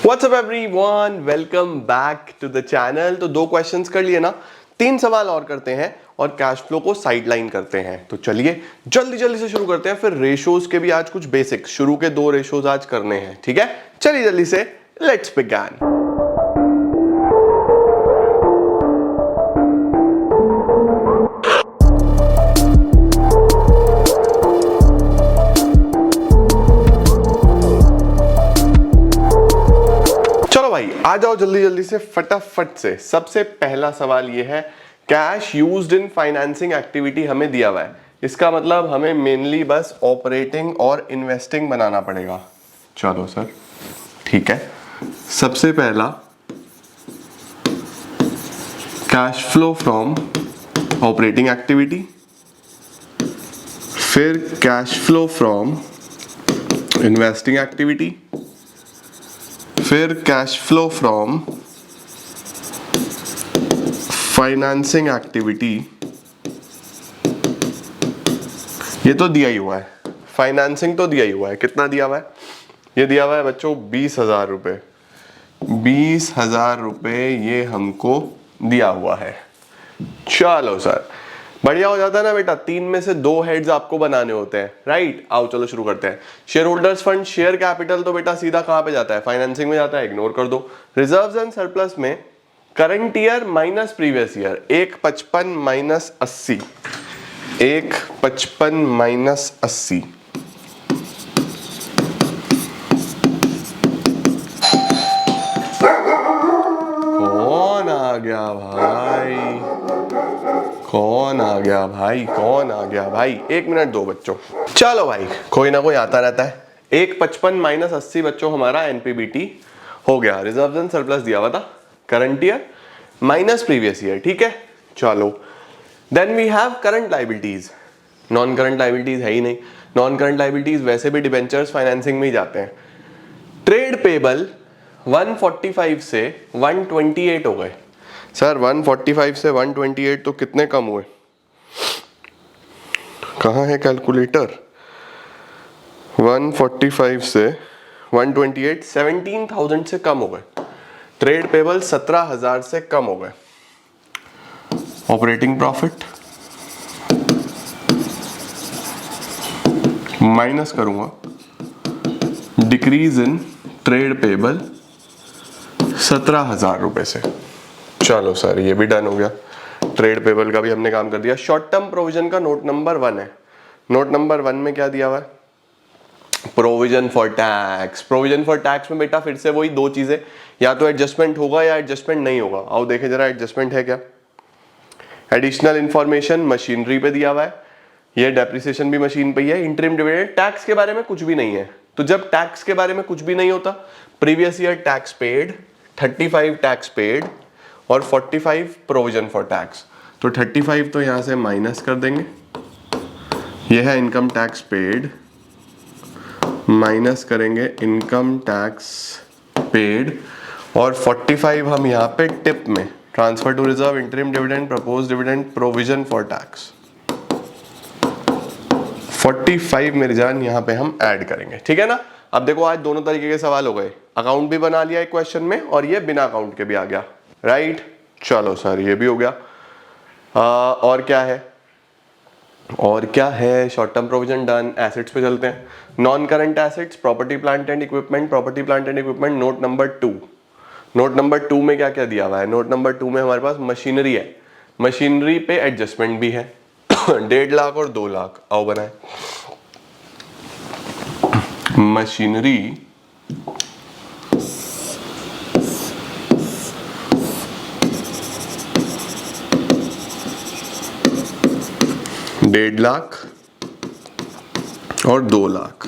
WhatsApp everyone, welcome back to the channel. तो दो questions कर लिए ना, तीन सवाल और करते हैं और कैश फ्लो को साइडलाइन करते हैं। तो चलिए जल्दी जल्दी से शुरू करते हैं। फिर रेशोज के भी आज कुछ बेसिक शुरू के दो रेशोज आज करने हैं, ठीक है। चलिए जल्दी से लेट्स बिगिन। भाई आ जाओ जल्दी जल्दी से फटाफट से। सबसे पहला सवाल ये है, कैश यूज्ड इन फाइनेंसिंग एक्टिविटी हमें दिया हुआ है। इसका मतलब हमें मेनली बस ऑपरेटिंग और इन्वेस्टिंग बनाना पड़ेगा। चलो सर ठीक है। सबसे पहला cash flow from operating activity, फिर cash flow from investing activity, फिर cash flow from financing activity. ये तो दिया ही हुआ है, फाइनेंसिंग तो दिया ही हुआ है। कितना दिया हुआ है? ये दिया हुआ है बच्चों 20,000 रुपये। 20,000 रुपये ये हमको दिया हुआ है। चलो सर बढ़िया हो जाता है ना बेटा। तीन में से दो हेड्स आपको बनाने होते हैं, राइट। आओ चलो शुरू करते हैं। Share holders fund, share capital तो बेटा सीधा कहां पे जाता है? फाइनेंसिंग में जाता है, इग्नोर कर दो। रिजर्व्स एंड सरप्लस में current year minus previous year, 155 minus 80, 155 minus 80। कौन आ गया भाई? कौन आ गया भाई? कौन आ गया भाई? एक मिनट दो बच्चों। चलो भाई कोई ना कोई आता रहता है। 155 माइनस 80 बच्चों हमारा एनपीबीटी हो गया। रिजर्व्स एंड सरप्लस दिया हुआ था, current year minus previous year, ठीक है। चलो then we have current liabilities. Non current liabilities है ही नहीं। नॉन करंट लायबिलिटीज वैसे भी डिबेंचर्स फाइनेंसिंग में ही जाते हैं। ट्रेड पेबल 145 से 128 हो गए। सर 145 से 128 तो कितने कम हुए? कहाँ है कैलकुलेटर? 145 से 128 17,000 से कम हो गए। ट्रेड पेबल 17,000 से कम हो गए। ऑपरेटिंग प्रॉफिट माइनस करूंगा, डिक्रीज इन ट्रेड पेबल 17,000 रुपए से। चलो सर ये भी डन हो गया। ट्रेड पेबल का भी हमने काम कर दिया। शॉर्ट टर्म प्रोविजन का नोट नंबर 1 है। नोट नंबर 1 में क्या दिया हुआ है? Provision for tax. Provision for tax में बेटा फिर से वही दो चीजें, या तो एडजस्टमेंट होगा या एडजस्टमेंट नहीं होगा। आओ देखें जरा एडजस्टमेंट है क्या। एडिशनल इंफॉर्मेशन मशीनरी पे दिया हुआ है, ये डेप्रिसिएशन भी मशीन पे ही है। इंटरिम डिविडेंड, टैक्स के बारे में कुछ भी नहीं है। तो जब टैक्स के बारे में कुछ भी नहीं होता, previous year tax paid, 35 tax paid और 45 प्रोविजन फॉर टैक्स। तो 35 तो यहां से माइनस कर देंगे, यह है इनकम टैक्स पेड, माइनस करेंगे इनकम टैक्स पेड, और 45 हम यहां पे टिप में transfer to reserve, interim dividend, propose dividend, provision for tax. 45 मेरी जान यहां पे हम ऐड करेंगे, ठीक है ना। अब देखो आज दोनों तरीके के सवाल हो गए। अकाउंट भी बना लिया एक क्वेश्चन में और ये बिना अकाउंट के भी आ गया, राइट। चलो सर ये भी हो गया। और क्या है? और क्या है? Short term provision done. Assets पे चलते हैं। Non current assets, property plant and equipment. Property plant and equipment note number 2। Note number 2 में क्या क्या दिया हुआ है? नोट नंबर 2 में हमारे पास मशीनरी है। मशीनरी पे एडजस्टमेंट भी है 1.5 लाख और 2 लाख। आओ बनाए। मशीनरी डेढ़ लाख और 2 लाख।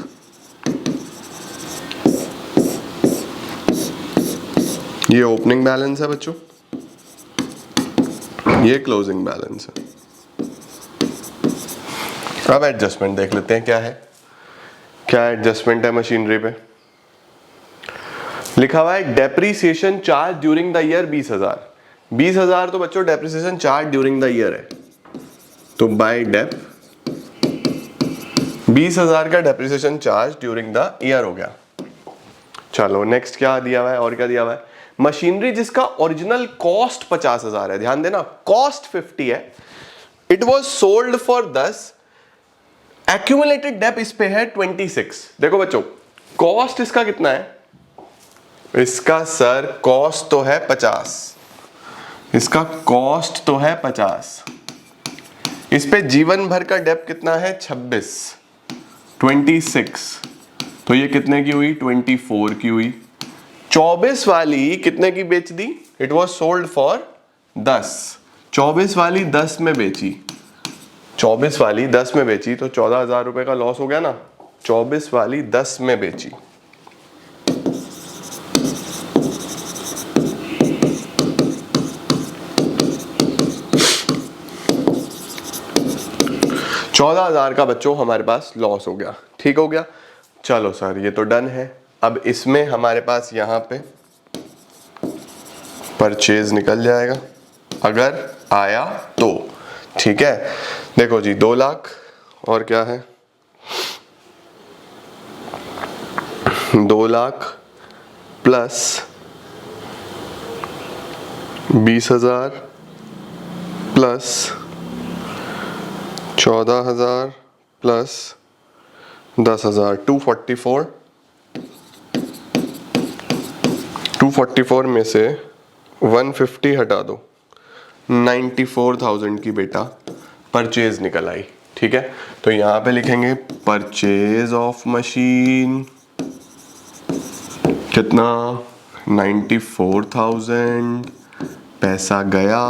ये ओपनिंग बैलेंस है बच्चों, ये क्लोजिंग बैलेंस है। अब एडजस्टमेंट देख लेते हैं क्या है। क्या एडजस्टमेंट है मशीनरी पे? लिखा हुआ है depreciation charge during the year 20,000। 20,000 तो बच्चों depreciation charge during the year है, तो बाय डेप 20,000 का depreciation charge during the year हो गया। चलो नेक्स्ट क्या दिया हुआ है, और क्या दिया हुआ है, मशीनरी जिसका ओरिजिनल कॉस्ट 50,000 है, ध्यान देना कॉस्ट 50 है, it was sold for 10, accumulated Depp इस पे है 26। देखो बच्चों कॉस्ट इसका कितना है, इसका सर कॉस्ट तो है 50, इसका कॉस्ट तो है 50, इस पे जीवन भर का डेप कितना है 26, तो ये कितने की हुई 24 की हुई। 24 वाली कितने की बेच दी, इट वॉज सोल्ड फॉर 10, 24 वाली 10 में बेची, 24 वाली 10 में बेची तो 14,000 रुपए का लॉस हो गया ना, 24 वाली 10 में बेची, $14,000 का बच्चों हमारे पास लॉस हो गया। ठीक हो गया, चलो सर ये तो डन है। अब इसमें हमारे पास यहाँ पे परचेज निकल जाएगा अगर आया तो। ठीक है, देखो जी 2 लाख और क्या है 2 लाख प्लस 20,000 प्लस 14,000 प्लस 10,000, 244 में से 150 हटा दो, 94,000 की बेटा परचेज निकल आई। ठीक है, तो यहां पे लिखेंगे परचेज ऑफ मशीन कितना 94,000 पैसा गया,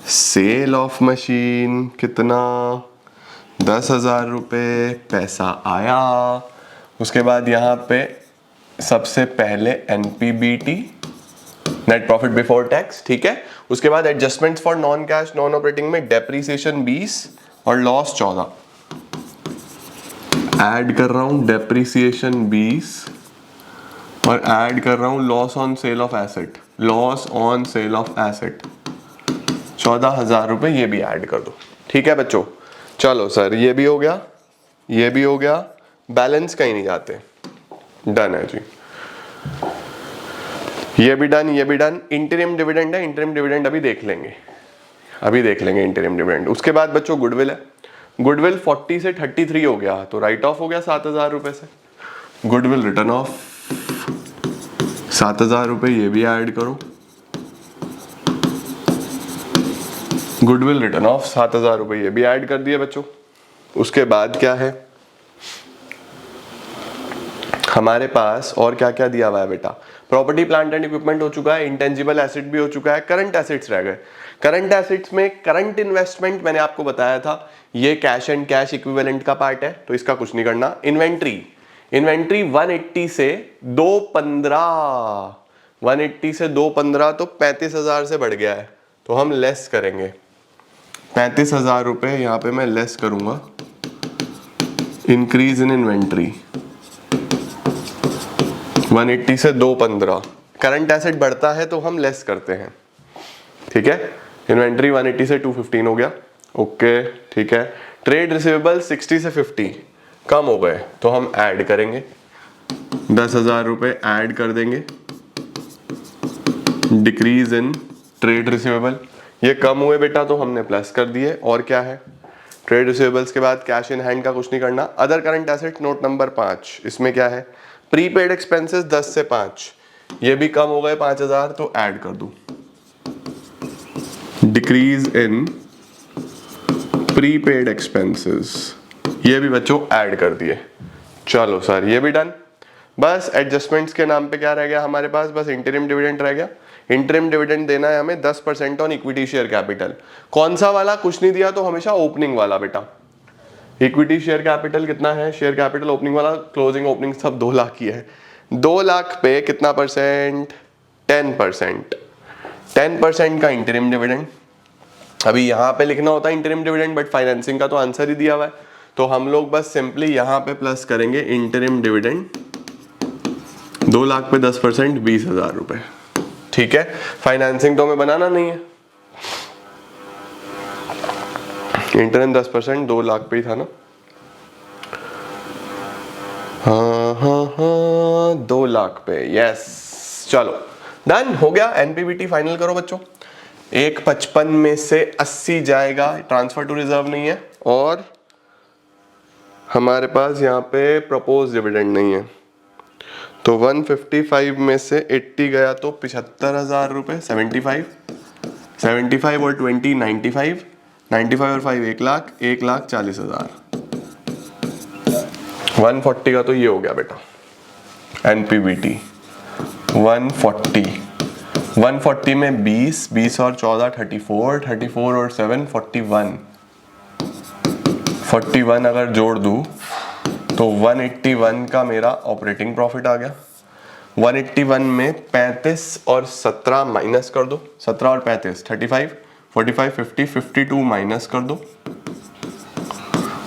सेल ऑफ मशीन कितना 10,000 रुपये पैसा आया। उसके बाद यहाँ पे सबसे पहले NPBT net profit before tax, ठीक है। उसके बाद adjustments for non cash non operating में डेप्रीसिएशन 20 और लॉस 14 ऐड कर रहा हूं, डेप्रीसिएशन 20 और ऐड कर रहा हूं loss on sale of asset, loss on sale of asset 14,000 रुपये, ये भी ऐड कर दो। ठीक है बच्चों, चलो सर ये भी हो गया, ये भी हो गया, बैलेंस कहीं नहीं जाते, डन है जी, ये भी डन, ये भी डन। इंटरिम डिविडेंड है, इंटरिम डिविडेंड अभी देख लेंगे, अभी देख लेंगे इंटरिम डिविडेंड। उसके बाद बच्चों गुडविल है, गुडविल 40 से 33 हो गया तो राइट ऑफ हो गया 7,000 रुपये से, गुडविल रिटर्न ऑफ 7,000 रुपये, ये भी ऐड करो, गुडविल रिटर्न ऑफ 7,000 रुपये, ये भी ऐड कर दिए बच्चों। उसके बाद क्या है हमारे पास, और क्या क्या दिया हुआ है बेटा, प्रॉपर्टी प्लांट एंड इक्विपमेंट हो चुका है, इंटेंजिबल एसेट भी हो चुका है, करंट एसेट्स रह गए। करंट एसेट्स में करंट इन्वेस्टमेंट मैंने आपको बताया था, ये कैश एंड कैश इक्विवेलेंट का पार्ट है तो इसका कुछ नहीं करना। इन्वेंट्री, इन्वेंट्री 180 से 215, 180 से 215 तो 35,000 से बढ़ गया है तो हम लेस करेंगे, 35,000 रुपये यहाँ पे मैं लेस करूंगा, इंक्रीज इन इन्वेंट्री 180 से 215, करंट एसेट बढ़ता है तो हम लेस करते हैं। ठीक है, इन्वेंट्री 180 से 215 हो गया, ओके ठीक है। ट्रेड रिसीवेबल 60 से 50 कम हो गए तो हम ऐड करेंगे, 10,000 रुपये ऐड कर देंगे, डिक्रीज इन ट्रेड रिसीवेबल, ये कम हुए बेटा तो हमने प्लस कर दिए। और क्या है, ट्रेड रिसीवेबल्स के बाद कैश इन हैंड का कुछ नहीं करना। Other current asset note number 5, इसमें क्या है, प्रीपेड एक्सपेंसेस 10 से 5, ये भी कम हो गए 5,000 तो ऐड कर दूं, डिक्रीज इन प्रीपेड एक्सपेंसेस, ये भी बच्चों ऐड कर दिए। चलो सर ये भी डन। बस एडजस्टमेंट्स के नाम पे क्या रह गया हमारे पास, बस इंटरिम डिविडेंड रह गया। इंटरिम डिविडेंड देना है हमें 10% ऑन इक्विटी शेयर कैपिटल। कौन सा वाला, कुछ नहीं दिया तो हमेशा ओपनिंग वाला बेटा। इक्विटी शेयर कैपिटल कितना है, शेयर कैपिटल ओपनिंग वाला, क्लोजिंग ओपनिंग सब 2 लाख की है, 2 लाख पे कितना परसेंट, 10%, 10% का इंटरिम डिविडेंड। अभी यहाँ पे लिखना होता है इंटरिम डिविडेंड बट फाइनेंसिंग का तो आंसर ही दिया हुआ है तो हम लोग बस सिंपली यहाँ पे प्लस करेंगे इंटरिम डिविडेंड 2 लाख पे 10% 20,000 रुपए। ठीक है, फाइनेंसिंग तो हमें बनाना नहीं है, इंटरिम 10% 2 लाख पे ही था ना, हाँ हाँ हाँ, 2 लाख पे, यस। चलो डन हो गया। एनपीबीटी फाइनल करो बच्चों। 155 में से 80 जाएगा, ट्रांसफर टू रिजर्व नहीं है, और हमारे पास यहाँ पे प्रपोज डिविडेंड नहीं है, तो 155 में से 80 गया तो 75,000 रुपये। 75 और 20 95, 95 और 5 1 लाख, 1,40,000। 140 का तो ये हो गया बेटा एनपीबीटी। 140 में 20 और 14 34 और 7 41 अगर जोड़ दूं तो 181 का मेरा ऑपरेटिंग प्रॉफिट आ गया। 181 में 35 और 17 माइनस कर दो, 17 और 35 35, 45 50 52 माइनस कर दो,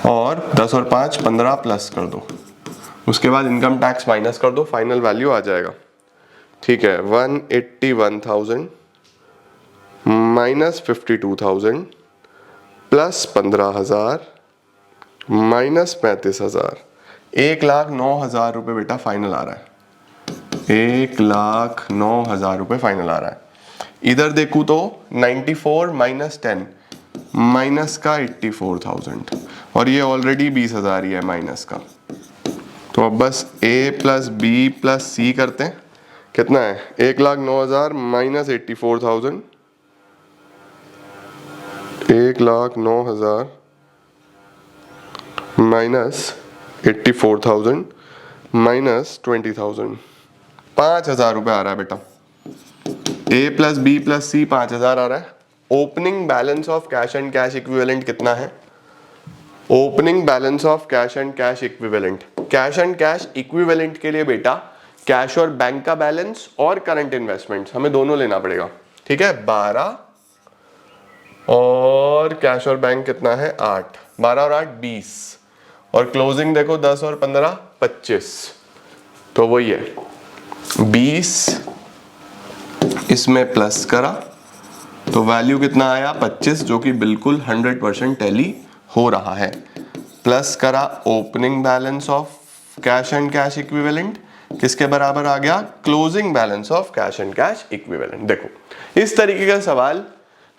और 10 और 5 15 प्लस कर दो। उसके बाद इनकम टैक्स माइनस कर दो, फाइनल वैल्यू आ जाएगा। ठीक है, 181,000 माइनस 52,000 प्लस 15,000 माइनस 35,000, 1,09,000 रुपये बेटा फाइनल आ रहा है। 1,09,000 रुपये फाइनल आ रहा है। इधर देखूँ तो 94 माइनस 10 माइनस का 84,000, और ये ऑलरेडी 20,000 ही है माइनस का। तो अब बस A प्लस बी प्लस सी करते हैं। कितना है? 1,09,000 माइनस 84,000, 1,09,000 माइनस 84,000 माइनस 20,000, 5,000 रुपये आ रहा है बेटा। A प्लस बी प्लस सी 5,000 आ रहा है। Opening balance of cash and cash equivalent कितना है? Opening balance of cash and cash equivalent, cash and cash equivalent के लिए बेटा कैश और बैंक का बैलेंस और करंट इन्वेस्टमेंट्स हमें दोनों लेना पड़ेगा। ठीक है, 12 और कैश और बैंक कितना है? 8, 12 और 8 20, और क्लोजिंग देखो 10 और 15 25, तो वही है 20। इसमें प्लस करा तो वैल्यू कितना आया? 25, जो कि बिल्कुल 100% टैली हो रहा है। प्लस करा opening balance of cash and cash equivalent, किसके बराबर आ गया? Closing balance of cash and cash equivalent. देखो इस तरीके का सवाल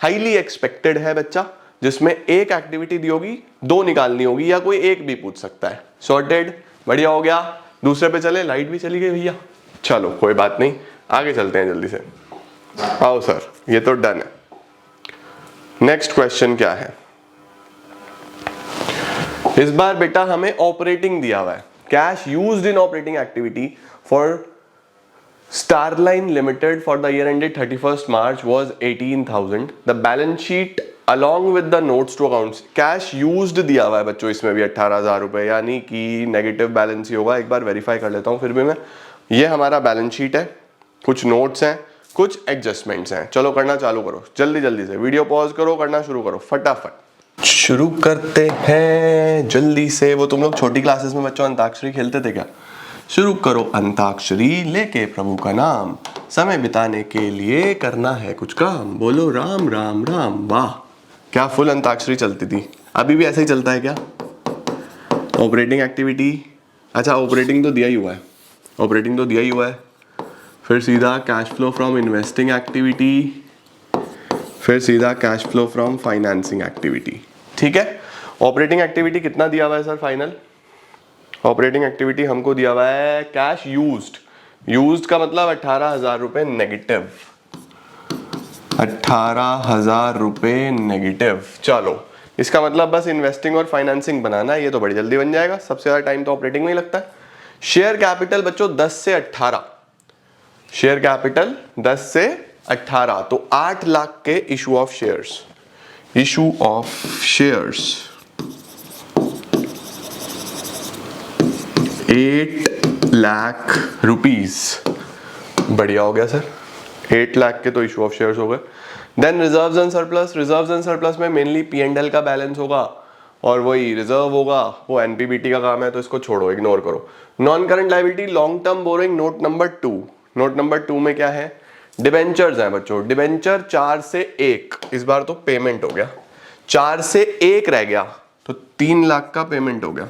हाईली एक्सपेक्टेड है बच्चा, जिसमें एक एक्टिविटी दी होगी, 2 निकालनी होगी, या कोई एक भी पूछ सकता है। सॉर्टेड, बढ़िया हो गया। दूसरे पे चले, लाइट भी चली गई भैया। चलो कोई बात नहीं, आगे चलते हैं जल्दी से। आओ सर, ये तो डन है। नेक्स्ट क्वेश्चन क्या है? इस बार बेटा हमें ऑपरेटिंग दिया हुआ है। Cash used in operating activity for Starline limited for the year ended 31st March was 18,000. The balance sheet along with the notes to accounts. Cash used दिया हुआ है बच्चों, इसमें भी 18,000 रुपए, यानी कि नेगेटिव बैलेंस ही होगा। एक बार वेरीफाई कर लेता हूं फिर भी मैं। ये हमारा बैलेंस शीट है, कुछ नोट्स हैं, कुछ एडजस्टमेंट्स हैं। चलो करना चालू करो, जल्दी जल्दी से वीडियो पॉज करो, करना शुरू करो फटाफट। शुरू करते हैं जल्दी से। वो तुम लोग छोटी क्लासेस में बच्चों अंताक्षरी खेलते थे क्या? शुरू करो अंताक्षरी लेके प्रभु का नाम, समय बिताने के लिए करना है कुछ काम, बोलो राम राम राम। वाह, क्या फुल अंताक्षरी चलती थी। अभी भी ऐसा ही चलता है क्या? ऑपरेटिंग एक्टिविटी, अच्छा ऑपरेटिंग तो दिया ही हुआ है, ऑपरेटिंग तो दिया ही हुआ है। फिर सीधा cash flow from investing activity, फिर सीधा cash flow from financing activity. ठीक है, ऑपरेटिंग एक्टिविटी कितना दिया हुआ है सर फाइनल? ऑपरेटिंग एक्टिविटी हमको दिया हुआ है कैश यूज्ड, यूज्ड का मतलब 18,000 रुपए नेगेटिव, 18,000 रुपए नेगेटिव। चलो इसका मतलब बस इन्वेस्टिंग और फाइनेंसिंग बनाना है, ये तो बड़ी जल्दी बन जाएगा। सबसे ज्यादा टाइम तो ऑपरेटिंग में ही लगता है। शेयर कैपिटल बच्चों 10 से 18, शेयर कैपिटल 10 से 18, तो 8 लाख के issue of shares, issue of shares 8 lakh rupees. बढ़िया हो गया सर, 8 लाख के तो इशू ऑफ शेयर्स हो गए। Then reserves and surplus, reserves and surplus में मेनली P&L का बैलेंस होगा और वही रिजर्व होगा, वो एनपीबीटी का काम है, तो इसको छोड़ो, इग्नोर करो। Non current liability long term borrowing note number 2, note number 2 में क्या है? डिबेंचर्स हैं बच्चों। डिबेंचर 4 से 1, इस बार तो पेमेंट हो गया, 4 से 1 रह गया तो 3 लाख का पेमेंट हो गया,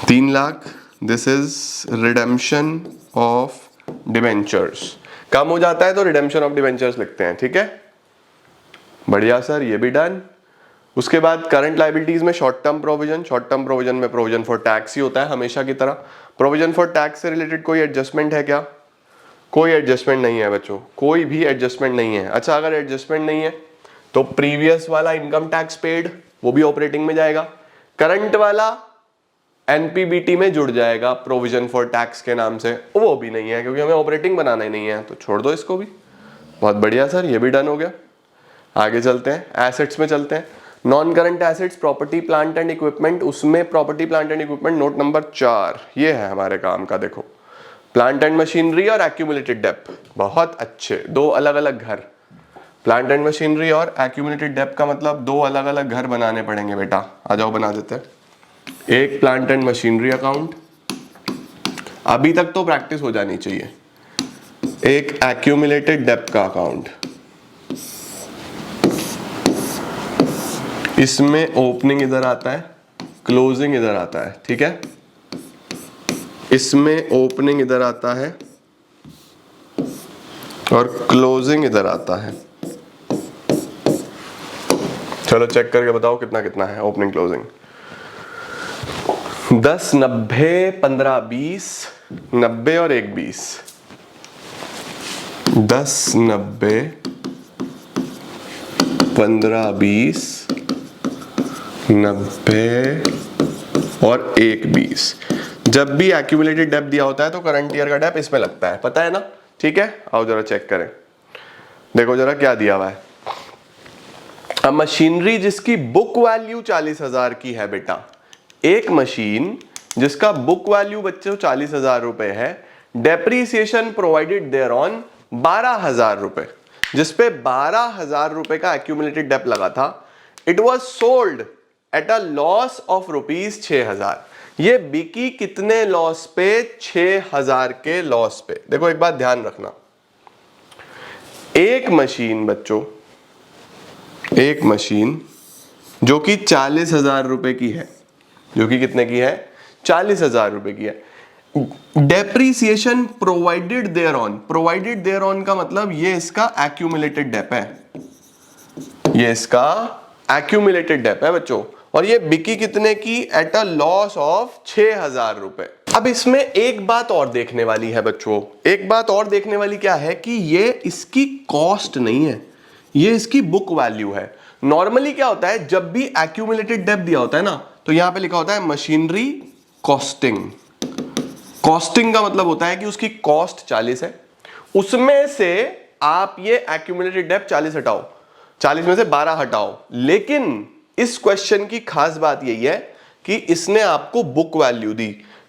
3 lakh, this is redemption of debentures. कम हो जाता है तो रिडेम्पशन ऑफ डिबेंचर्स लिखते हैं, ठीक है। बढ़िया सर, ये भी डन। उसके बाद करंट लायबिलिटीज में short term provision, short term provision में प्रोविजन फॉर टैक्स ही होता है हमेशा की तरह। प्रोविजन फॉर टैक्स से रिलेटेड कोई एडजस्टमेंट है क्या? कोई एडजस्टमेंट नहीं है बच्चों, कोई भी एडजस्टमेंट नहीं है। अच्छा, अगर एडजस्टमेंट नहीं है तो प्रीवियस वाला इनकम टैक्स पेड वो भी ऑपरेटिंग में जाएगा, करंट वाला एनपीबीटी में जुड़ जाएगा प्रोविजन फॉर टैक्स के नाम से, वो भी नहीं है क्योंकि हमें ऑपरेटिंग बनाना ही नहीं है, तो छोड़ दो इसको भी। बहुत बढ़िया सर, ये भी डन हो गया। आगे चलते हैं, एसेट्स में चलते हैं। Non current assets, property plant and equipment, उसमें property plant and equipment note number 4 ये है हमारे काम का। देखो, प्लांट एंड मशीनरी और एक्यूमुलेटेड डेप्थ, बहुत अच्छे, दो अलग अलग घर। प्लांट एंड मशीनरी और एक्यूमुलेटेड डेप्थ का मतलब दो अलग अलग घर बनाने पड़ेंगे बेटा। आ जाओ बना देते हैं। एक प्लांट एंड मशीनरी अकाउंट, अभी तक तो प्रैक्टिस हो जानी चाहिए। एक एक्यूमुलेटेड डेप्थ का अकाउंट, इसमें ओपनिंग इधर आता है, क्लोजिंग इधर आता है, ठीक है। इसमें ओपनिंग इधर आता है और क्लोजिंग इधर आता है। चलो चेक करके बताओ कितना कितना है ओपनिंग क्लोजिंग। 10, 90, 15, 20, 90 और 1, 20। 10, 90, 15, 20, 90 और 1, 20। जब भी एक्यूमुलेटेड डेप्थ दिया होता है तो करंट ईयर का डेप्थ इसमें लगता है, पता है ना, ठीक है। आओ जरा चेक करें, देखो जरा क्या दिया हुआ है। अब मशीनरी जिसकी बुक वैल्यू 40,000 की है बेटा, एक मशीन जिसका बुक वैल्यू बच्चों 40,000 रुपए है, डेप्रीसिएशन प्रोवाइडेड देयर ऑन 12,000 रुपए, जिसपे 12,000 रुपए का एक्यूमुलेटेड डेप्थ लगा था। It was sold at a loss of rupees 6,000। ये बिकी कितने लॉस पे? 6,000 के लॉस पे। देखो एक बात ध्यान रखना, एक मशीन बच्चों, एक मशीन जो कि 40,000 रुपए की है, जो कि कितने की है? 40,000 रुपए की है। Depreciation provided thereon, provided thereon का मतलब ये इसका एक्यूमुलेटेड डेप है, ये इसका एक्यूमुलेटेड डेप है बच्चों। और ये बिकी कितने की? एट अ लॉस ऑफ 6,000 रुपए। अब इसमें एक बात और देखने वाली है बच्चों, एक बात और देखने वाली क्या है कि ये इसकी कॉस्ट नहीं है, ये इसकी बुक वैल्यू है। नॉर्मली क्या होता है, जब भी एक्यूमुलेटेड डेप्थ दिया होता है ना, तो यहां पे लिखा होता है मशीनरी कॉस्टिंग। कॉस्टिंग का मतलब होता है कि उसकी कॉस्ट 40 है, उसमें से आप ये एक्यूमुलेटेड डेप्थ 40 हटाओ, 40 में से 12 हटाओ। लेकिन इस क्वेश्चन की खास बात यही है कि इसने आपको बुक वैल्यू दी।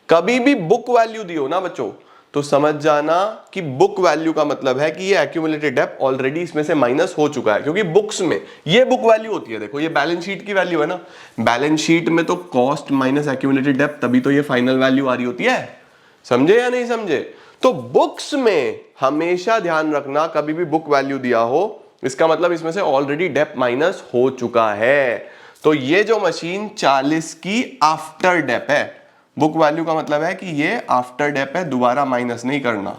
कभी भी बुक वैल्यू दी हो ना बच्चों, तो समझ जाना कि बुक वैल्यू का मतलब है कि ये एक्यूमुलेटेड डेप्थ ऑलरेडी इसमें से माइनस हो चुका है, क्योंकि बुक्स में ये बुक वैल्यू होती है। देखो ये बैलेंस शीट की वैल्यू है ना, बैलेंस शीट में तो कॉस्ट माइनस एक्यूमुलेटेड डेप्थ, तभी तो ये फाइनल वैल्यू आ रही होती है। समझे या नहीं समझे? तो बुक्स में हमेशा ध्यान रखना, कभी भी बुक वैल्यू दिया हो, इसका मतलब इसमें से ऑलरेडी डेप्थ माइनस हो चुका है। तो ये जो मशीन 40 की आफ्टर डेप है, बुक वैल्यू का मतलब है कि ये आफ्टर डेप है, दोबारा माइनस नहीं करना,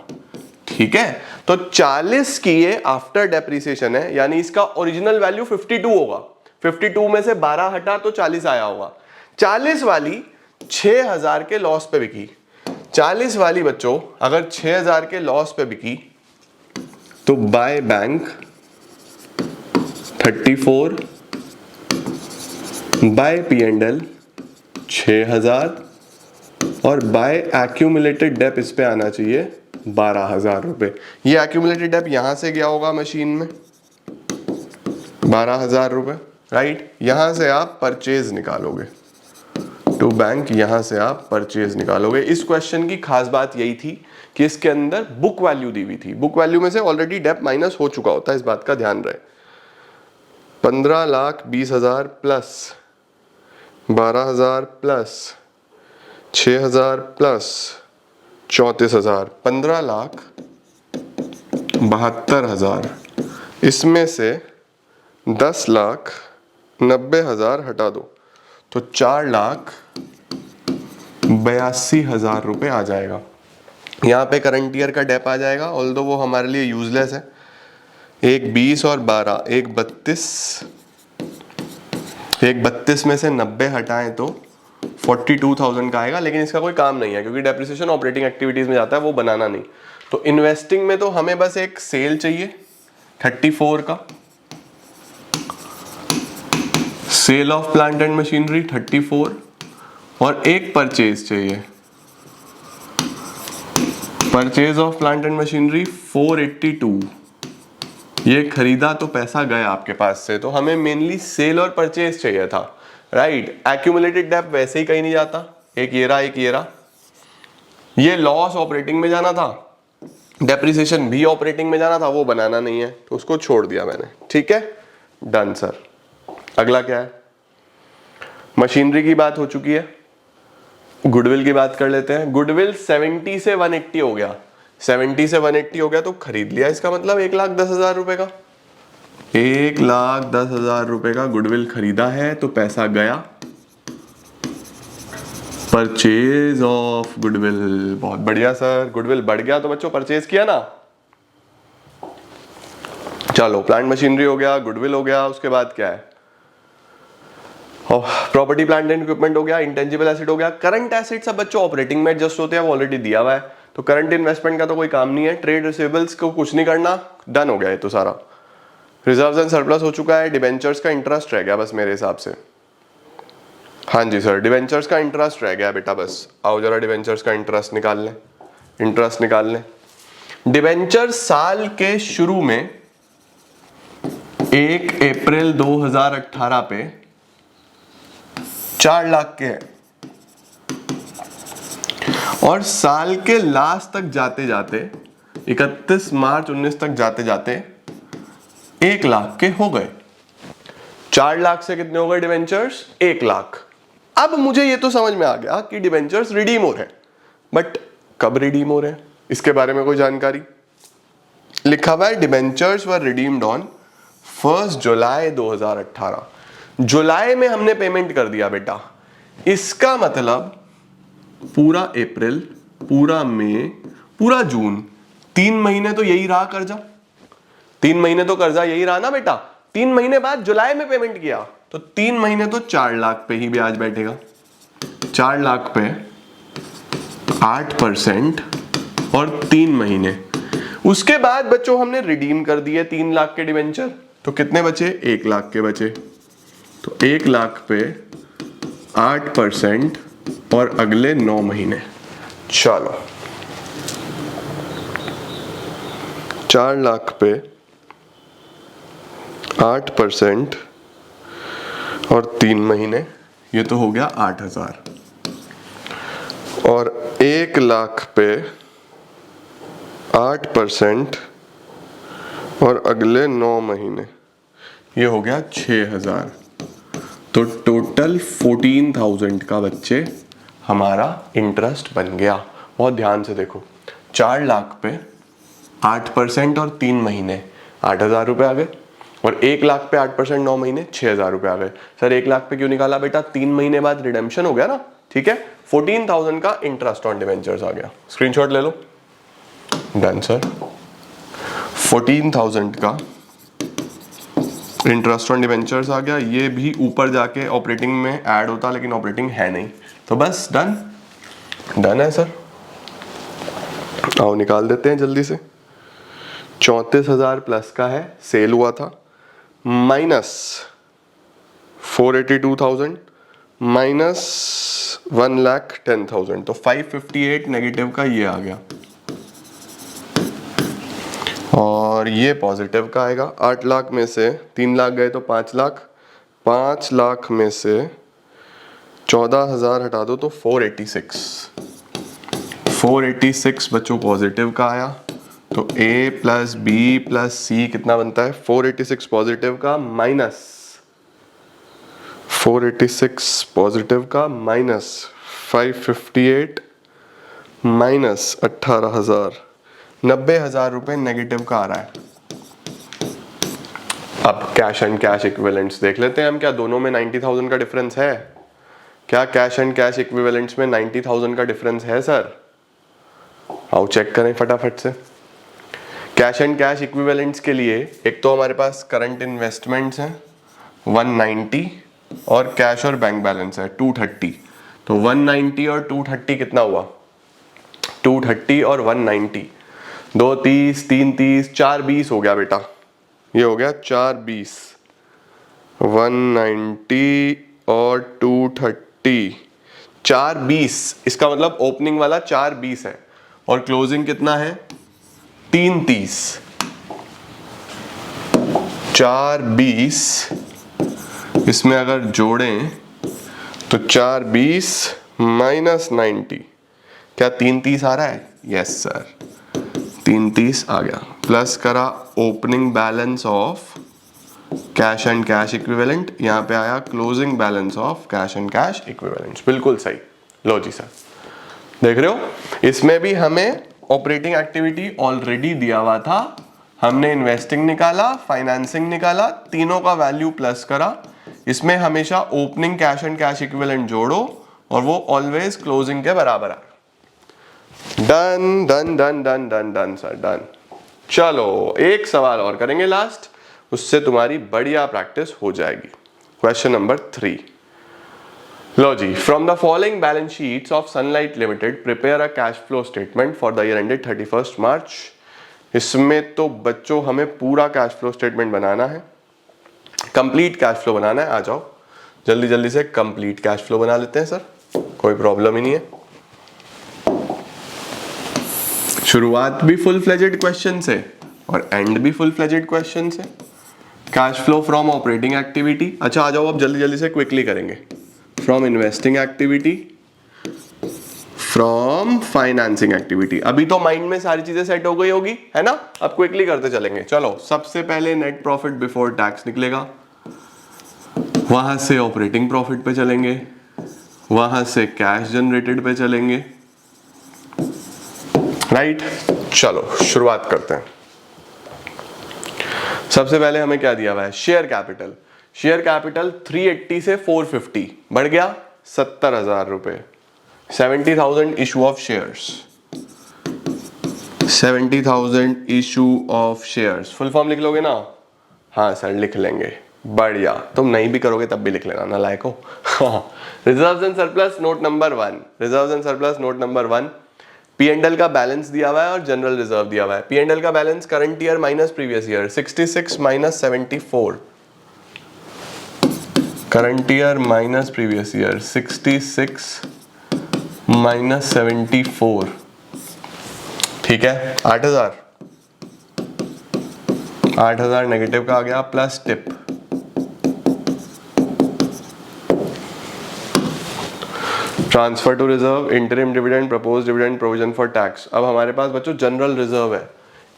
ठीक है। तो 40 की ये आफ्टर डेप्रिसिएशन है, यानी इसका ओरिजिनल वैल्यू 52 होगा। 52 में से 12 हटा तो 40 आया होगा। 40 वाली 6,000 के लॉस पे बिकी। 40 वाली बच्चों अगर 6,000 के लॉस पे बिकी तो बाय बैंक 34, बाय P&L 6,000 और बाय एक्यूमुलेटेड डेप इस पे आना चाहिए 12,000 रुपए। ये एक्यूमुलेटेड डेप यहां से गया होगा मशीन में 12,000 रुपए, राइट। यहां से आप परचेज निकालोगे टू बैंक, यहां से आप परचेज निकालोगे। इस क्वेश्चन की खास बात यही थी कि इसके अंदर बुक वैल्यू दी हुई थी, बुक वैल्यू में से ऑलरेडी डेप माइनस हो चुका होता है, इस बात का ध्यान रहे। 15,20,000 प्लस 12,000 प्लस 6,000 प्लस 34,000, 15,72,000। इसमें से 10,90,000 हटा दो तो 4,92,000 82,000 रुपये आ जाएगा। यहाँ पे करंट ईयर का डेप आ जाएगा, ऑल्दो वो हमारे लिए यूजलेस है। एक 20 और 12, एक 32 में से 90 हटाएं तो 42,000 का आएगा, लेकिन इसका कोई काम नहीं है क्योंकि डेप्रिसिएशन ऑपरेटिंग एक्टिविटीज में जाता है, वो बनाना नहीं। तो इन्वेस्टिंग में तो हमें बस एक सेल चाहिए 34 का, sale of plant and machinery 34, और एक परचेज चाहिए, purchase of plant and machinery 482। ये खरीदा तो पैसा गया आपके पास से, तो हमें मेनली सेल और परचेज चाहिए था, राइट। एक्यूमुलेटेड डेप वैसे ही कहीं नहीं जाता, एक ये रहा एक ये रहा। ये लॉस ऑपरेटिंग में जाना था, डेप्रिसिएशन भी ऑपरेटिंग में जाना था, वो बनाना नहीं है तो उसको छोड़ दिया मैंने, ठीक है, डन सर। अगला क्या है, मशीनरी की बात हो चुकी है, गुडविल की बात कर लेते हैं। गुडविल 70 से 180 हो गया, 70 से 180 हो गया तो खरीद लिया, इसका मतलब 1,10,000 रुपए का, 1,10,000 रुपए का गुडविल खरीदा है तो पैसा गया, परचेज ऑफ गुडविल। बहुत बढ़िया सर, गुडविल बढ़ गया तो बच्चों परचेज किया ना। चलो प्लांट मशीनरी हो गया, गुडविल हो गया, उसके बाद क्या है, प्रॉपर्टी प्लांट एंड इक्विपमेंट हो गया, इंटेंजिबल एसेट हो गया। करंट एसेट सब बच्चों ऑपरेटिंग में एडजस्ट होते हैं, वो ऑलरेडी दिया हुआ है, तो करंट इन्वेस्टमेंट का तो कोई काम नहीं है। ट्रेड रिसीवेबल्स को कुछ नहीं करना, डन हो गया ये तो सारा। रिजर्व्स एंड सरप्लस हो चुका है, डिबेंचर्स का इंटरेस्ट रह गया बस मेरे हिसाब से। हाँ जी सर, डिबेंचर्स का इंटरेस्ट रह गया बेटा, बस आओ जरा डिबेंचर्स का इंटरेस्ट निकाल लें, इंटरेस्ट निकाल लें। डिबेंचर साल के शुरू में 1 अप्रैल 2018 पे 4 लाख के हैं, और साल के लास्ट तक जाते जाते 31 मार्च 19 तक जाते जाते 1 लाख के हो गए। 4 लाख से कितने हो गए डिबेंचर्स, 1 लाख। अब मुझे ये तो समझ में आ गया कि डिबेंचर्स रिडीम हो रहे हैं, बट कब रिडीम हो रहे हैं इसके बारे में कोई जानकारी। लिखा हुआ है डिबेंचर्स वर रिडीम्ड ऑन 1 जुलाई 2018। जुलाई में हमने पेमेंट कर दिया बेटा, इसका मतलब पूरा अप्रैल, पूरा मई, पूरा जून, 3 महीने तो यही रहा कर्जा, 3 महीने तो कर्जा यही रहा ना बेटा। 3 महीने बाद जुलाई में पेमेंट किया तो 3 महीने तो 4 लाख पे ही ब्याज बैठेगा, 4 लाख पे 8% और 3 महीने। उसके बाद बच्चों हमने रिडीम कर दिए 3 लाख के डिवेंचर, तो कितने बचे, 1 लाख के बचे। तो 1 लाख पे 8% और अगले 9 महीने। चलो 4 लाख पे 8% और 3 महीने, ये तो हो गया 8,000। और 1 लाख पे 8% और अगले 9 महीने, ये हो गया 6,000। तो टोटल 14,000 का बच्चे हमारा इंटरेस्ट बन गया। बहुत ध्यान से देखो, 4 लाख पे 8% और 3 महीने 8,000 रुपये आ गए, और 1 लाख पे 8% 9 महीने 6,000 रुपये आ गए। सर 1 लाख पे क्यों निकाला बेटा, 3 महीने बाद रिडेम्पशन हो गया ना, ठीक है। 14,000 का इंटरेस्ट ऑन डिवेंचर्स आ गया, स्क्रीनशॉट ले लो, डन सर। 14,000 का इंटरेस्ट ऑन डिवेंचर्स आ गया, ये भी ऊपर जाके ऑपरेटिंग में ऐड होता, लेकिन ऑपरेटिंग है नहीं, तो बस डन, डन है सर। आओ निकाल देते हैं जल्दी से। 34,000 प्लस का है, सेल हुआ था, माइनस 482,000 माइनस 1,10,000, तो 558 नेगेटिव का ये आ गया, और ये पॉजिटिव का आएगा। 8 लाख में से 3 लाख गए तो 5 लाख, 5 लाख में से 14,000 हटा दो तो 486 बच्चों पॉजिटिव का आया। तो A plus B plus C कितना बनता है, 486 पॉजिटिव का माइनस 486 पॉजिटिव का माइनस 558 माइनस 18,000, 90,000 रुपए नेगेटिव का आ रहा है। अब कैश एंड कैश इक्विवेलेंट्स देख लेते हैं हम, क्या दोनों में 90,000 का डिफरेंस है, क्या कैश एंड कैश इक्विवेलेंट्स में 90,000 का डिफरेंस है सर? आओ चेक करें फटाफट से। कैश एंड कैश इक्विवेलेंट्स के लिए एक तो हमारे पास करंट इन्वेस्टमेंट्स हैं 190 और कैश और बैंक बैलेंस है 230। तो 190 और 230 कितना हुआ? 230 और 190, 2 30, 3 30, 4 20 हो गया बेटा। ये हो गया 4 20, 190 और 230, 4 20। इसका मतलब ओपनिंग वाला 4 20 है और क्लोजिंग कितना है? 3 30। 4 20 इसमें अगर जोड़ें तो 4 20 माइनस 90, क्या 3 30 आ रहा है? यस सर, 3 30 आ गया। प्लस करा opening balance of cash and cash equivalent, यहाँ पे आया closing balance of cash and cash equivalent. बिल्कुल सही। लो जी सर, देख रहे हो इसमें भी हमें ऑपरेटिंग एक्टिविटी ऑलरेडी दिया हुआ था, हमने इन्वेस्टिंग निकाला, फाइनेंसिंग निकाला, तीनों का वैल्यू प्लस करा। इसमें हमेशा opening cash and cash equivalent जोड़ो और वो ऑलवेज क्लोजिंग के बराबर आ। Done done done done done done sir, done. चलो एक सवाल और करेंगे लास्ट, उससे तुम्हारी बढ़िया प्रैक्टिस हो जाएगी। Question number 3। लो जी, from the following balance sheets of Sunlight limited prepare a cash flow statement for the year ended 31 March. इसमें तो बच्चों हमें पूरा कैश फ्लो स्टेटमेंट बनाना है, कंप्लीट कैश फ्लो बनाना है। आ जाओ जल्दी जल्दी से कंप्लीट कैश फ्लो बना लेते हैं सर, कोई प्रॉब्लम ही नहीं है। शुरुआत भी फुल फ्लेजेड क्वेश्चन से और एंड भी फुल फ्लेजेड क्वेश्चन से। Cash flow from operating activity, अच्छा आ जाओ अब जल्दी जल्दी से क्विकली करेंगे। From investing activity, from financing activity. अभी तो माइंड में सारी चीजें सेट हो गई होगी, है ना? अब क्विकली करते चलेंगे। चलो सबसे पहले नेट प्रॉफिट बिफोर टैक्स निकलेगा, वहां से ऑपरेटिंग प्रॉफिट पे चलेंगे, वहां से कैश जनरेटेड पे चलेंगे, राइट? चलो शुरुआत करते हैं। सबसे पहले हमें क्या दिया हुआ है? Share capital. शेयर कैपिटल 380 से 450 बढ़ गया 70,000 रुपए। 70,000 issue of shares, 70,000 issue of shares. Full form लिख लोगे ना? हाँ सर लिख लेंगे, बढ़िया। तुम नहीं भी करोगे तब भी लिख लेना, ना लायक हो। Reserves and surplus note number 1। Reserves and surplus note number 1। P&L का बैलेंस दिया हुआ है और जनरल रिजर्व दिया हुआ है। P&L का balance current year minus previous year 66 minus 74, current year minus previous year 66 minus 74, ठीक है। 8,000 नेगेटिव का आ गया प्लस टिप, transfer to reserve, interim dividend, propose dividend, provision for tax. अब हमारे पास बच्चों जनरल रिजर्व है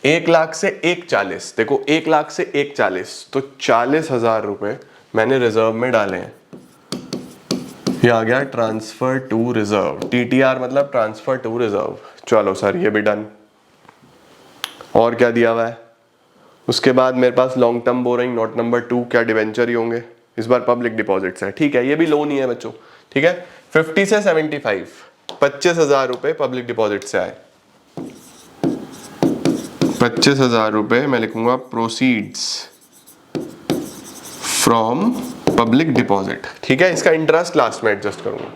1 लाख से 140। देखो 1 लाख से 140 तो 40,000 रुपए मैंने रिजर्व में डाले हैं। ये आ गया ट्रांसफर टू रिजर्व, TTR मतलब ट्रांसफर टू रिजर्व। चलो सर ये भी डन। और क्या दिया हुआ है? उसके बाद मेरे पास long term borrowing note number 2, क्या डिवेंचर ही होंगे, इस बार पब्लिक डिपॉजिट्स है, ठीक है। ये भी लोन ही है बच्चों, ठीक है। 50 से 75 25,000 रुपए पब्लिक डिपॉजिट से आए। 25,000 रुपए मैं लिखूंगा प्रोसीड्स फ्रॉम पब्लिक डिपॉजिट, ठीक है। इसका इंटरेस्ट लास्ट में एडजस्ट करूंगा,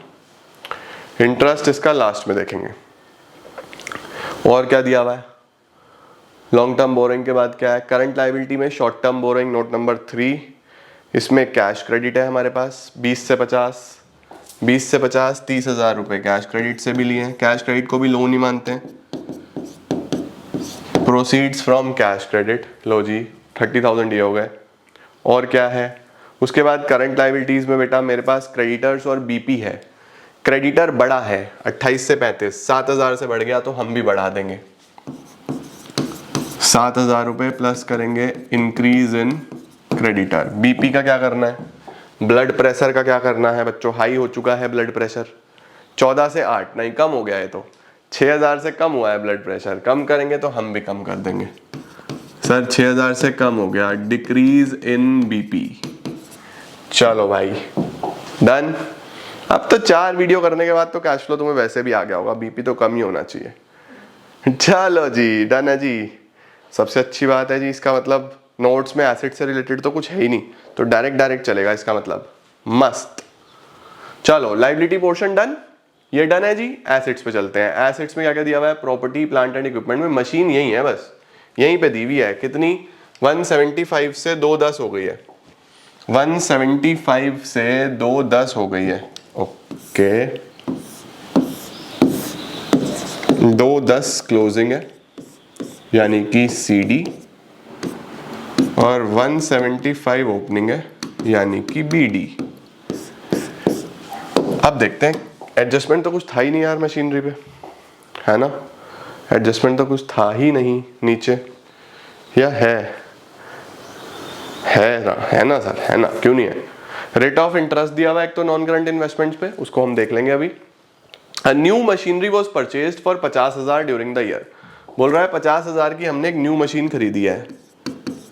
इंटरेस्ट इसका लास्ट में देखेंगे। और क्या दिया हुआ है? लॉन्ग टर्म बोरिंग के बाद क्या है? करंट लायबिलिटी में short term borrowing note number 3, इसमें कैश क्रेडिट है हमारे पास 20 से 50, 20 से 50 30,000 रुपए कैश क्रेडिट से भी लिए हैं। कैश क्रेडिट को भी लोन ही मानते हैं। प्रोसीड्स फ्रॉम कैश क्रेडिट, लो जी 30,000 ये हो गए। और क्या है? उसके बाद करंट लायबिलिटीज में बेटा मेरे पास क्रेडिटर्स और बीपी है। क्रेडिटर बड़ा है 28 से 35, 7,000 से बढ़ गया तो हम भी बढ़ा देंगे। 7,000 रुपए प्लस करेंगे इंक्रीज इन क्रेडिटर। बीपी का क्या करना है? ब्लड प्रेशर का क्या करना है बच्चों? हाई हो चुका है ब्लड प्रेशर 14 से 8, नहीं कम हो गया है तो 6,000 से कम हुआ है ब्लड प्रेशर, कम करेंगे तो हम भी कम कर देंगे। सर 6,000 से कम हो गया, डिक्रीज इन बीपी। चलो भाई डन। अब तो 4 वीडियो करने के बाद तो कैश फ्लो तुम्हें वैसे भी आ गया होगा, बीपी तो कम ही होना चाहिए। चलो जी, डन है जी। सबसे अच्छी बात है जी, इसका मतलब नोट्स में एसेट से रिलेटेड तो कुछ है ही नहीं, तो डायरेक्ट चलेगा इसका मतलब। मस्त। चलो लाइबिलिटी पोर्शन डन, ये डन है जी। एसेट्स पे चलते हैं। एसेट्स में क्या क्या दिया हुआ है? प्रॉपर्टी प्लांट एंड इक्विपमेंट में मशीन यही है, बस यहीं पे दी हुई है। कितनी? 175 से 210 हो गई है। 175 से 210 हो गई है। ओके, 210 क्लोजिंग है यानी कि CD, और 175 ओपनिंग है यानी कि BD। अब देखते हैं, एडजस्टमेंट तो कुछ था ही नहीं यार मशीनरी पे, है ना? एडजस्टमेंट तो कुछ था ही नहीं नीचे, या है ना सर, है ना, क्यों नहीं है? रेट ऑफ इंटरेस्ट दिया हुआ है एक तो नॉन करंट इन्वेस्टमेंट्स पे, उसको हम देख लेंगे अभी। New machinery was purchased for 50,000 during the year. बोल रहा है 50,000 की हमने एक न्यू मशीन खरीदी है।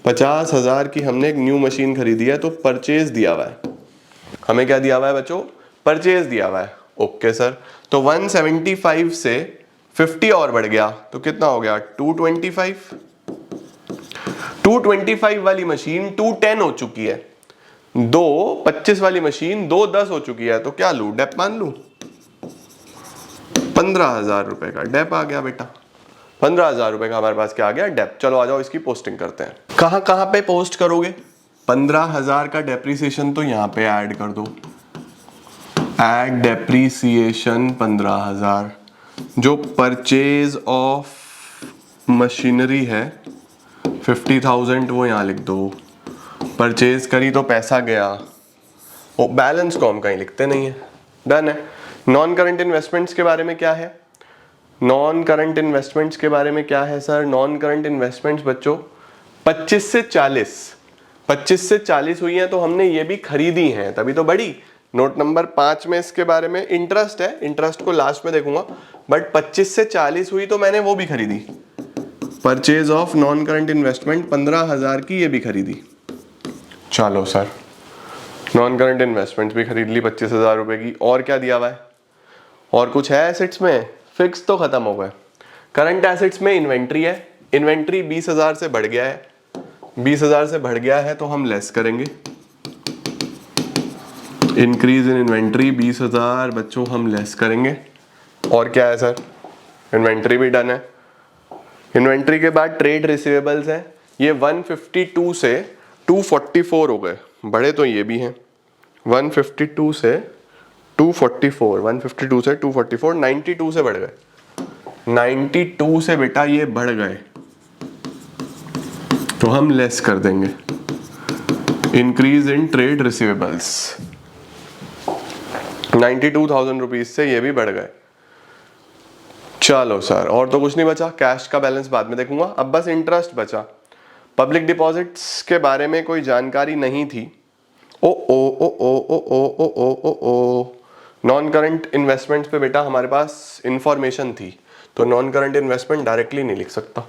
50,000 की हमने एक न्यू मशीन खरीदी है, तो परचेज दिया हुआ है हमें। क्या दिया हुआ है बच्चों? परचेज दिया हुआ है। ओके सर, तो 175 से 50 और बढ़ गया तो कितना हो गया? 225। 225 वाली मशीन 210 हो चुकी है। 225 वाली मशीन 210 हो चुकी है, तो क्या लू? डेप मान लू? 15,000 रुपए का डेप आ गया बेटा। 15,000 रुपए का हमारे पास क्या आ गया? डेप। चलो आ जाओ, इसकी पोस्टिंग करते हैं। कहां कहां पे पोस्ट करोगे? 15,000 का डेप्रीसिएशन तो यहां पे ऐड कर दो। Add depreciation 15,000। जो परचेज ऑफ मशीनरी है 50,000, वो यहां लिख दो। परचेज करी तो पैसा गया, वो बैलेंस को हम कहीं लिखते नहीं है। डन है। नॉन करंट इन्वेस्टमेंट्स के बारे में क्या है? नॉन करंट इन्वेस्टमेंट्स के बारे में क्या है सर? नॉन करंट इन्वेस्टमेंट्स बच्चों 25 से 40 हुई हैं, तो हमने ये भी खरीदी हैं, तभी तो बड़ी। नोट नंबर 5 में इसके बारे में इंटरेस्ट है, इंटरेस्ट को लास्ट में देखूंगा, बट 25 से 40 हुई तो मैंने वो भी खरीदी। Purchase of non current investment 15,000 की, ये भी खरीदी। चलो सर, नॉन करंट इन्वेस्टमेंट भी खरीद ली 25,000 रुपए की। और क्या दिया हुआ है? और कुछ है एसेट्स में? फिक्स तो खत्म हो गए। करंट एसेट्स में इन्वेंट्री है। इन्वेंट्री 20,000 से बढ़ गया है। 20,000 से बढ़ गया है तो हम लेस करेंगे। इंक्रीज इन इन्वेंट्री 20,000 बच्चों हम लेस करेंगे। और क्या है सर? इन्वेंट्री भी डन है। इन्वेंट्री के बाद ट्रेड रिसीवेबल्स है, ये 152 से 244 हो गए। बड़े तो ये भी हैं। 152 से 244, 152 से 244, 92 से बढ़ गए। 92 से बेटा ये बढ़ गए, तो हम लेस कर देंगे। Increase in trade receivables 92,000 rupees से ये भी बढ़ गए। चलो सर, और तो कुछ नहीं बचा। कैश का बैलेंस बाद में देखूंगा, अब बस इंटरेस्ट बचा। पब्लिक डिपॉजिट्स के बारे में कोई जानकारी नहीं थी। ओ ओ ओ ओ ओ ओ ओ ओ ओ ओ नॉन करंट इन्वेस्टमेंट्स पे बेटा हमारे पास इंफॉर्मेशन थी, तो नॉन करंट इन्वेस्टमेंट डायरेक्टली नहीं लिख सकता,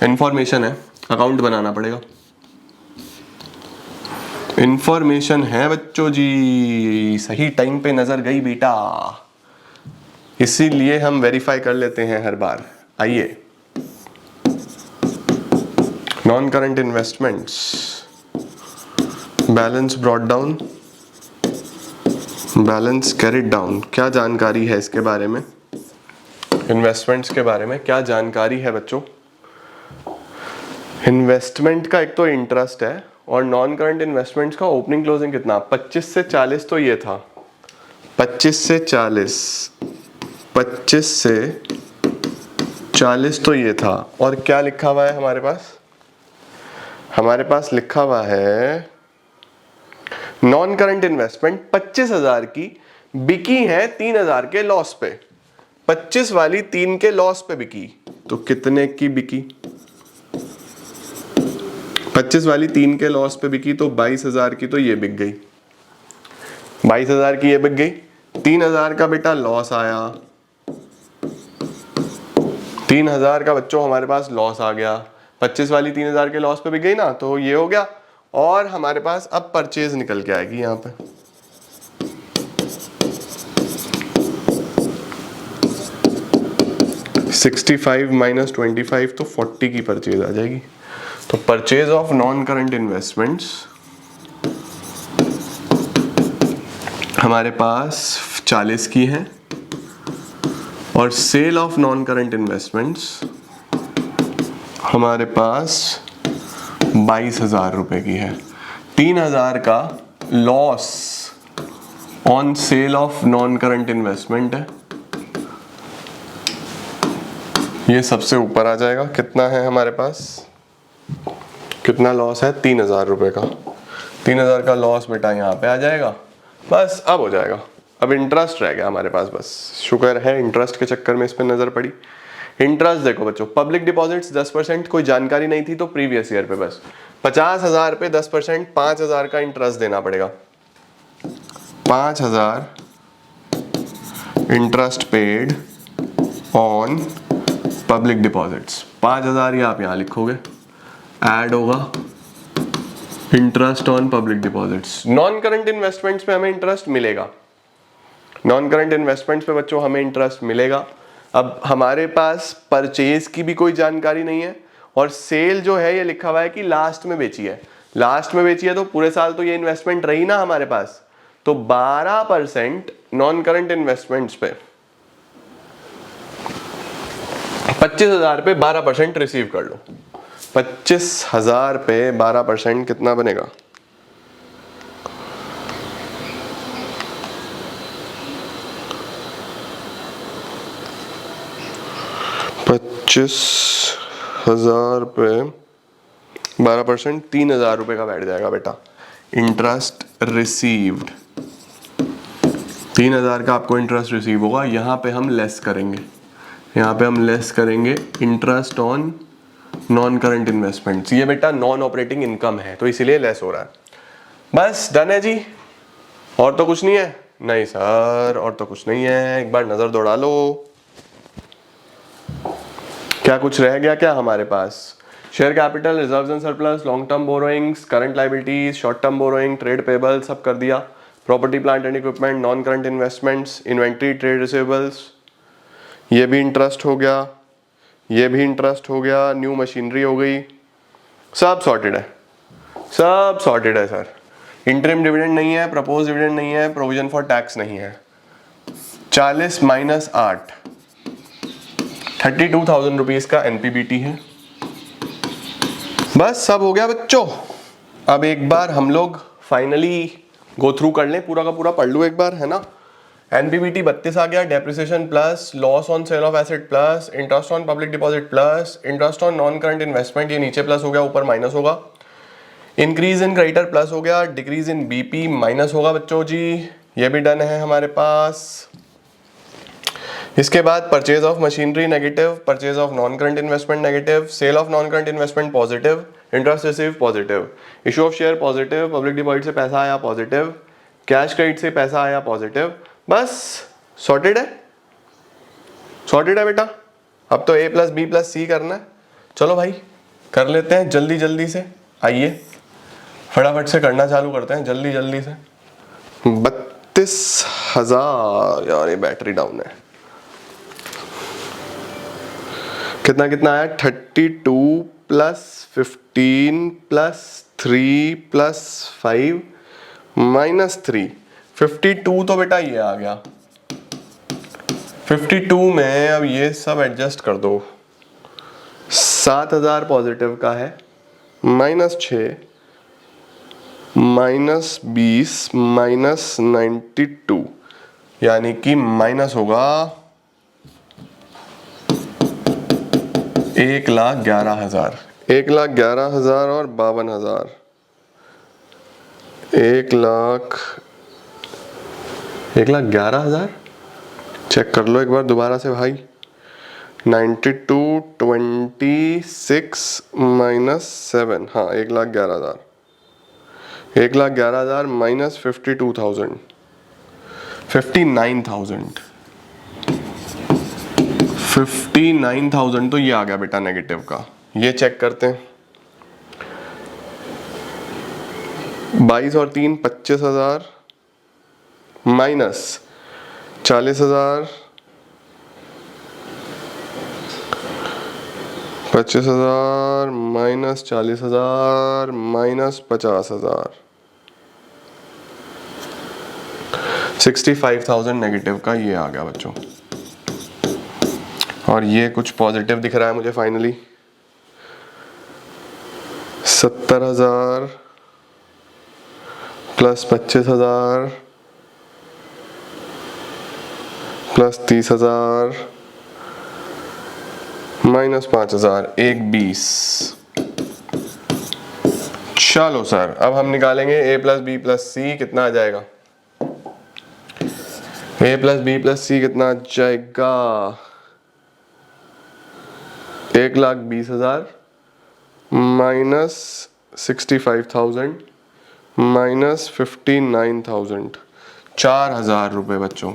इंफॉर्मेशन है, अकाउंट बनाना पड़ेगा। इंफॉर्मेशन है बच्चों जी, सही टाइम पे नजर गई बेटा, इसीलिए हम वेरीफाई कर लेते हैं हर बार। आइए, non current investments, balance brought down, balance carried down. क्या जानकारी है इसके बारे में? इन्वेस्टमेंट्स के बारे में क्या जानकारी है बच्चों? इन्वेस्टमेंट का एक तो इंटरेस्ट है, और नॉन करंट इन्वेस्टमेंट्स का ओपनिंग क्लोजिंग कितना? 25 से 40 तो ये था। 25 से 40 तो ये था। और क्या लिखा हुआ है हमारे पास? हमारे पास लिखा हुआ है नॉन करंट इन्वेस्टमेंट 25,000 की बिकी है 3,000 के लॉस पे। 25 वाली 3 के लॉस पे बिकी, तो कितने की बिकी? 25 वाली 3 के लॉस पे बिकी, तो 22,000 की तो ये बिक गई। 22,000 की ये बिक गई। 3,000 का बेटा लॉस आया। 3,000 का बच्चों हमारे पास लॉस आ गया। 25 वाली 3,000 के लॉस पे बिक गई ना, तो ये हो गया। और हमारे पास अब परचेज निकल के आएगी यहाँ पे। 65 माइनस 25 तो 40 की परचेज आ जाएगी। तो purchase of non current investments हमारे पास 40 की है और sale of non current investments हमारे पास 22,000 रुपये की है। 3,000 का loss on sale of non current investment है, ये सबसे ऊपर आ जाएगा। कितना है हमारे पास, कितना लॉस है, 3,000 रुपये का। 3,000 का लॉस बेटा यहाँ पे आ जाएगा। बस अब हो जाएगा। अब इंटरेस्ट रह गया हमारे पास, बस शुक्र है इंटरेस्ट के चक्कर में इस पर नजर पड़ी। इंटरेस्ट देखो बच्चों, पब्लिक डिपॉजिट्स 10%, कोई जानकारी नहीं थी तो प्रीवियस ईयर पे बस 50,000 पे 10%, 5,000 का इंटरेस्ट देना पड़ेगा। 5,000 interest paid on public deposits. 5,000 ये आप यहाँ लिखोगे, ऐड होगा interest on public deposits. Non current investments पे हमें इंटरेस्ट मिलेगा, नॉन करंट इन्वेस्टमेंट्स पे बच्चों हमें इंटरेस्ट मिलेगा। अब हमारे पास परचेज की भी कोई जानकारी नहीं है और सेल जो है ये लिखा हुआ है कि लास्ट में बेची है। लास्ट में बेची है तो पूरे साल तो ये इन्वेस्टमेंट रही ना हमारे पास। तो 12% नॉन करंट इन्वेस्टमेंट्स पे 25,000 पे 12% रिसीव कर लो। 25,000 पे 12% कितना बनेगा, 25,000 पे 12%, 3,000 रुपये का बैठ जाएगा बेटा इंटरेस्ट रिसीव्ड। 3,000 का आपको इंटरेस्ट रिसीव होगा। यहाँ पे हम लेस करेंगे, यहाँ पे हम लेस करेंगे interest on non current investments. ये बेटा नॉन ऑपरेटिंग इनकम है तो इसीलिए लेस हो रहा है। बस डन है जी, और तो कुछ नहीं है? नहीं सर और तो कुछ नहीं है, एक बार नजर दौड़ा लो। क्या कुछ रह गया क्या हमारे पास? Share capital, reserves and surplus, long term borrowings, current liabilities, short term borrowing, trade payable सब कर दिया। Property plant and equipment, non current investments, inventory, trade receivables, ये भी इंटरेस्ट हो गया, ये भी इंटरेस्ट हो गया, न्यू मशीनरी हो गई, सब सॉर्टेड है, सब सॉर्टेड है सर। इंटरिम डिविडेंड नहीं है, प्रपोज डिविडेंड नहीं है, प्रोविजन फॉर टैक्स नहीं है। 40 माइनस 8 32,000 रुपीज का एनपीबीटी है। बस सब हो गया बच्चों। अब एक बार हम लोग फाइनली गो थ्रू कर लें, पूरा का पूरा पढ़ लूँ एक बार, है ना। एनपीबीटी 32 आ गया, depreciation plus, loss on sale of asset plus, interest on public deposit plus, interest on non current investment, ये नीचे प्लस हो गया ऊपर माइनस होगा, इंक्रीज इन क्रेडिटर प्लस हो गया, डिक्रीज इन बीपी माइनस होगा बच्चों जी, ये भी डन है हमारे पास। इसके बाद purchase of machinery negative, purchase of non current investment negative, sale of non current investment positive, interest receive positive, issue of share positive, public deposit से पैसा आया पॉजिटिव, कैश क्रेडिट से पैसा आया पॉजिटिव। बस सॉर्टेड है, सॉर्टेड है बेटा। अब तो A plus B plus C करना है। चलो भाई कर लेते हैं जल्दी जल्दी से, आइए फटाफट से करना चालू करते हैं जल्दी जल्दी से। 32,000 यार ये बैटरी डाउन है। कितना कितना आया, 32 प्लस 15 प्लस 3 प्लस 5 माइनस 3, 52 तो बेटा ये आ गया। 52 में अब ये सब एडजस्ट कर दो। 7,000 पॉजिटिव का है, माइनस 6 माइनस 20 माइनस 92, यानी कि माइनस होगा 1,11,000। 1,11,000 और 52,000, 1,11,000 चेक कर लो एक बार दोबारा से भाई। 92 26 माइनस 7, हाँ 1,11,000, 1,11,000 माइनस 52,000, 59,000, 59,000 तो ये आ गया बेटा नेगेटिव का। ये चेक करते हैं, 22 और 3 25,000 माइनस 40,000 25,000 माइनस 40,000 माइनस 50,000, 65,000 नेगेटिव का ये आ गया बच्चों। और ये कुछ पॉजिटिव दिख रहा है मुझे फाइनली, 70,000 प्लस 25,000 प्लस 30,000 माइनस 5,000, 1,20। चलो सर अब हम निकालेंगे a प्लस बी प्लस सी कितना आ जाएगा। a प्लस बी प्लस सी कितना आ जाएगा, 1,20,000 माइनस 65,000 माइनस 59,000, 4,000 रुपये बच्चों।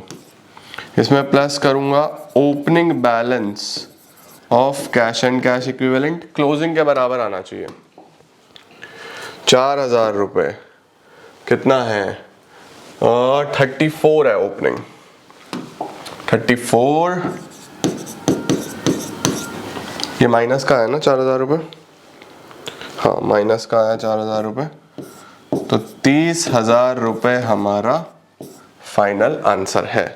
इसमें प्लस करूंगा opening balance of cash and cash equivalent, closing के बराबर आना चाहिए। 4,000 रुपये कितना है, 34 है ओपनिंग, 34। ये माइनस का है ना 4,000 रुपये, हाँ माइनस का है 4,000 रुपये, तो 30,000 रुपये हमारा फाइनल आंसर है।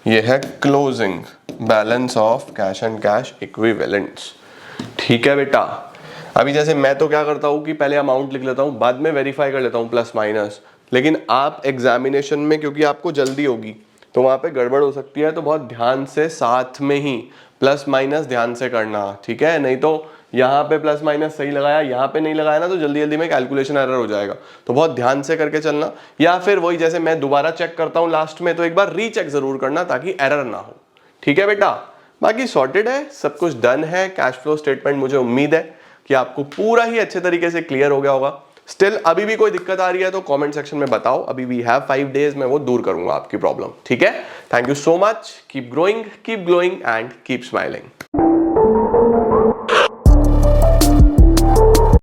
ये है closing balance of cash and cash equivalents. ठीक है बेटा, अभी जैसे मैं तो क्या करता हूँ कि पहले अमाउंट लिख लेता हूँ, बाद में वेरीफाई कर लेता हूँ प्लस माइनस, लेकिन आप एग्जामिनेशन में क्योंकि आपको जल्दी होगी तो वहाँ पे गड़बड़ हो सकती है, तो बहुत ध्यान से साथ में ही प्लस माइनस ध्यान से करना, ठीक है। नहीं तो यहाँ पे प्लस माइनस सही लगाया, यहाँ पे नहीं लगाया ना, तो जल्दी जल्दी में कैलकुलेशन एरर हो जाएगा। तो बहुत ध्यान से करके चलना, या फिर वही जैसे मैं दोबारा चेक करता हूँ लास्ट में, तो एक बार रीचेक जरूर करना ताकि एरर ना हो। ठीक है बेटा, बाकी सॉर्टेड है, सब कुछ डन है। कैश फ्लो स्टेटमेंट मुझे उम्मीद है कि आपको पूरा ही अच्छे तरीके से क्लियर हो गया होगा। स्टिल अभी भी कोई दिक्कत आ रही है तो कमेंट सेक्शन में बताओ, अभी वी हैव 5 डेज, मैं वो दूर करूंगा आपकी प्रॉब्लम। ठीक है, thank you so much, keep growing, keep glowing and keep smiling.